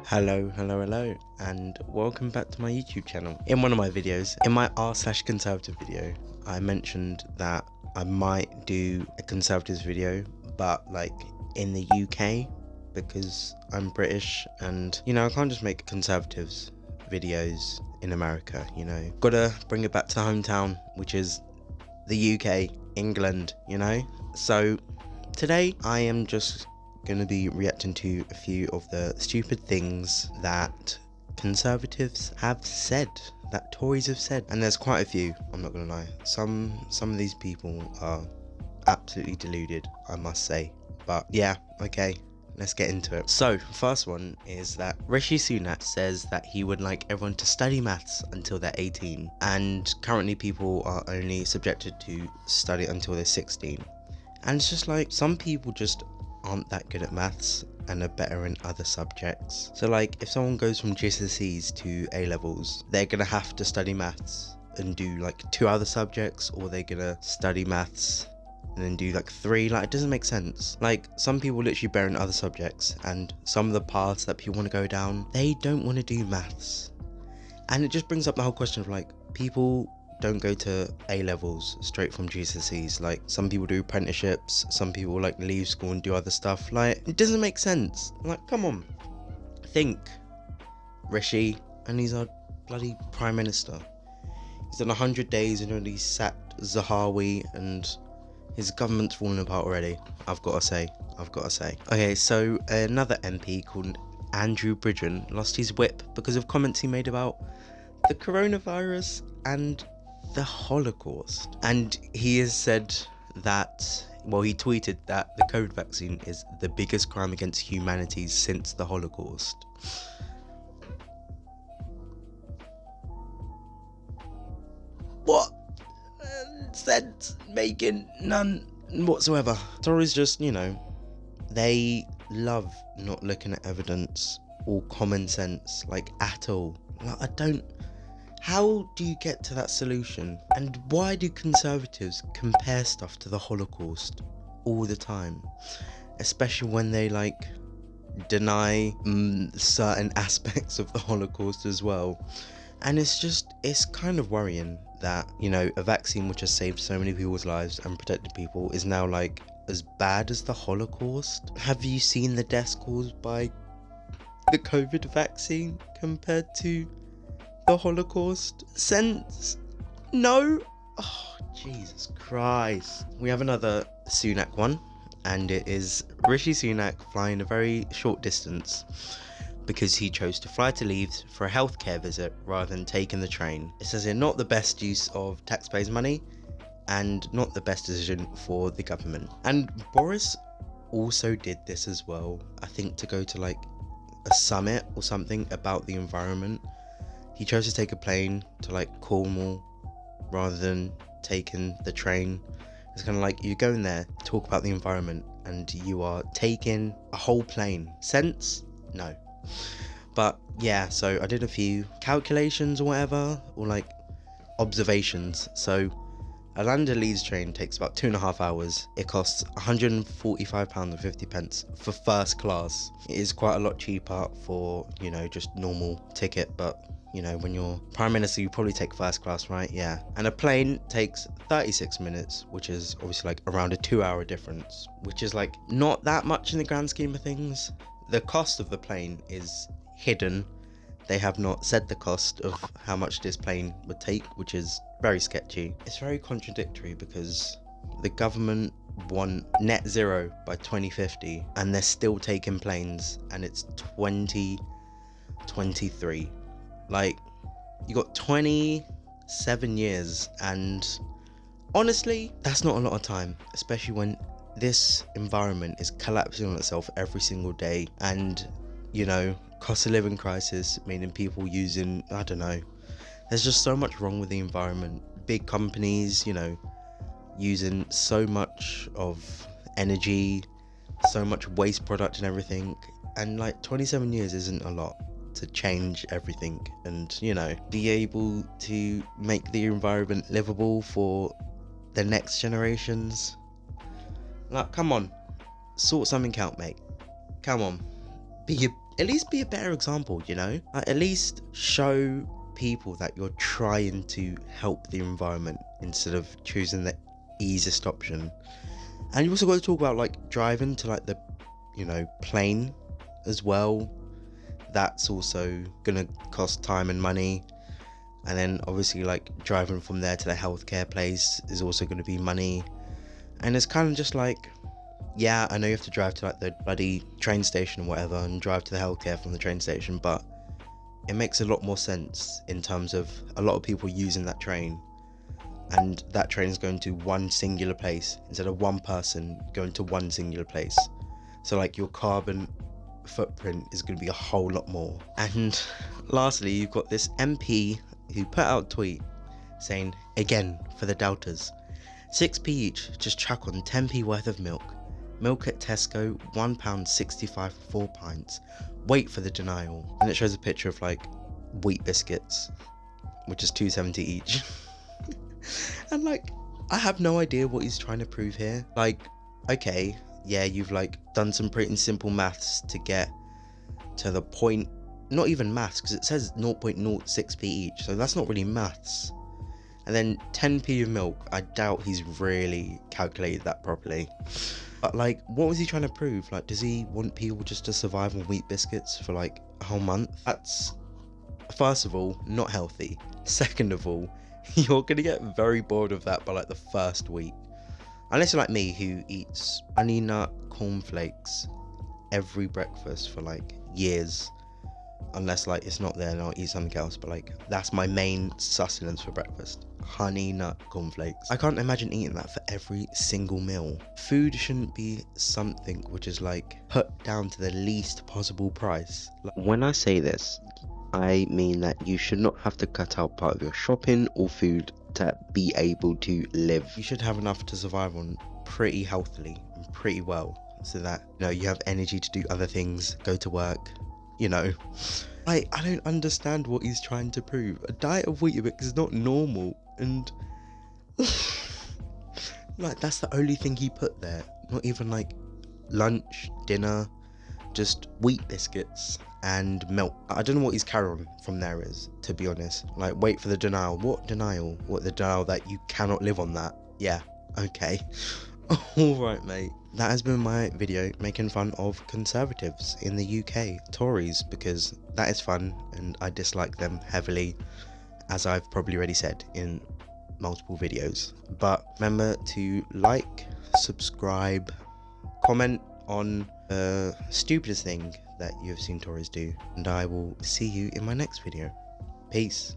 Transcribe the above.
Hello, and welcome back to my YouTube channel. In one of my videos, in my r/conservative video, I mentioned that I might do a conservatives video, but like in the UK, because I'm British and, I can't just make conservatives videos in America, Gotta bring it back to the hometown, which is the UK, England, So today I am just going to be reacting to a few of the stupid things that conservatives have said, that Tories have said, and there's quite a few. I'm not gonna lie, some of these people are absolutely deluded, I must say. But yeah, okay, let's get into it. So first one is that Rishi Sunak says that he would like everyone to study maths until they're 18, and currently people are only subjected to study until they're 16. And it's just like, some people just aren't that good at maths and are better in other subjects. So like, if someone goes from GCSEs to A levels, they're gonna have to study maths and do like 2 other subjects, or they're gonna study maths and then do like 3. Like, it doesn't make sense. Like, some people literally better in other subjects, and some of the paths that people want to go down, they don't want to do maths. And it just brings up the whole question of like, people don't go to A levels straight from GCSEs. Like, some people do apprenticeships, some people like leave school and do other stuff. Like, it doesn't make sense. Like, come on, think, Rishi. And he's our bloody prime minister. He's done 100 days and already sacked Zahawi, and his government's falling apart already. I've got to say. Okay, so another MP called Andrew Bridgen lost his whip because of comments he made about the coronavirus and the Holocaust. And he has said that, well, he tweeted that the COVID vaccine is the biggest crime against humanity since the Holocaust. What? Sense making none whatsoever. Tories just, they love not looking at evidence or common sense, like, at all. Like, how do you get to that solution? And why do conservatives compare stuff to the Holocaust all the time? Especially when they like deny certain aspects of the Holocaust as well. And it's kind of worrying that, a vaccine which has saved so many people's lives and protected people is now like as bad as the Holocaust. Have you seen the deaths caused by the COVID vaccine compared to the Holocaust? Sense? No? Oh, Jesus Christ. We have another Sunak one, and it is Rishi Sunak flying a very short distance because he chose to fly to Leeds for a healthcare visit rather than taking the train. It says here, not the best use of taxpayers' money and not the best decision for the government. And Boris also did this as well, I think, to go to like a summit or something about the environment. He chose to take a plane to like Cornwall rather than taking the train. It's kind of like, you're going there to talk about the environment and you are taking a whole plane. Sense? No. But yeah, so I did a few calculations or whatever, or like observations. So a London Leeds train takes about 2.5 hours. It costs £145.50 for first class. It is quite a lot cheaper for, just normal ticket, but when you're Prime Minister, you probably take first class, right? Yeah. And a plane takes 36 minutes, which is obviously like around a 2-hour difference, which is like not that much in the grand scheme of things. The cost of the plane is hidden. They have not said the cost of how much this plane would take, which is very sketchy. It's very contradictory because the government want net zero by 2050 and they're still taking planes, and it's 2023. Like, you got 27 years, and honestly, that's not a lot of time, especially when this environment is collapsing on itself every single day, and cost of living crisis, meaning people using, I don't know, there's just so much wrong with the environment. Big companies, using so much of energy, so much waste product and everything, and like 27 years isn't a lot to change everything and be able to make the environment livable for the next generations. Like, come on, sort something out, mate. Come on, at least be a better example, you know? Like, at least show people that you're trying to help the environment instead of choosing the easiest option. And you also got to talk about like driving to like the, you know, plane as well. That's also gonna cost time and money. And then obviously like driving from there to the healthcare place is also going to be money. And it's kind of just like, yeah, I know you have to drive to like the bloody train station or whatever and drive to the healthcare from the train station, but it makes a lot more sense in terms of a lot of people using that train, and that train is going to one singular place instead of one person going to one singular place. So like your carbon footprint is going to be a whole lot more. And lastly, you've got this MP who put out a tweet saying, again for the doubters, 6p each, just chuck on 10p worth of milk. Milk at Tesco, £1.65 for 4 pints. Wait for the denial. And it shows a picture of like wheat biscuits, which is £2.70 each. And like, I have no idea what he's trying to prove here. Like, okay, yeah, you've like done some pretty simple maths to get to the point, not even maths, because it says 0.06p each, so that's not really maths. And then 10p of milk, I doubt he's really calculated that properly. But like, what was he trying to prove? Like, does he want people just to survive on wheat biscuits for like a whole month? That's, first of all, not healthy. Second of all, you're gonna get very bored of that by like the first week. Unless you're like me, who eats honey nut cornflakes every breakfast for like years. Unless like it's not there and I'll eat something else, but like that's my main sustenance for breakfast. Honey nut cornflakes. I can't imagine eating that for every single meal. Food shouldn't be something which is like put down to the least possible price. When I say this, I mean that you should not have to cut out part of your shopping or food to be able to live. You should have enough to survive on pretty healthily and pretty well, so that, you know, you have energy to do other things, go to work, you know. I don't understand what he's trying to prove. A diet of Weetabix is not normal, and like that's the only thing he put there. Not even like lunch, dinner, just wheat biscuits and milk. I don't know what his carry on from there is, to be honest. Like, wait for the denial. What denial? What, the denial that you cannot live on that? Yeah, okay. Alright, mate. That has been my video making fun of Conservatives in the UK, Tories, because that is fun and I dislike them heavily, as I've probably already said in multiple videos. But remember to like, subscribe, comment on the stupidest thing that you have seen Tories do, and I will see you in my next video. Peace.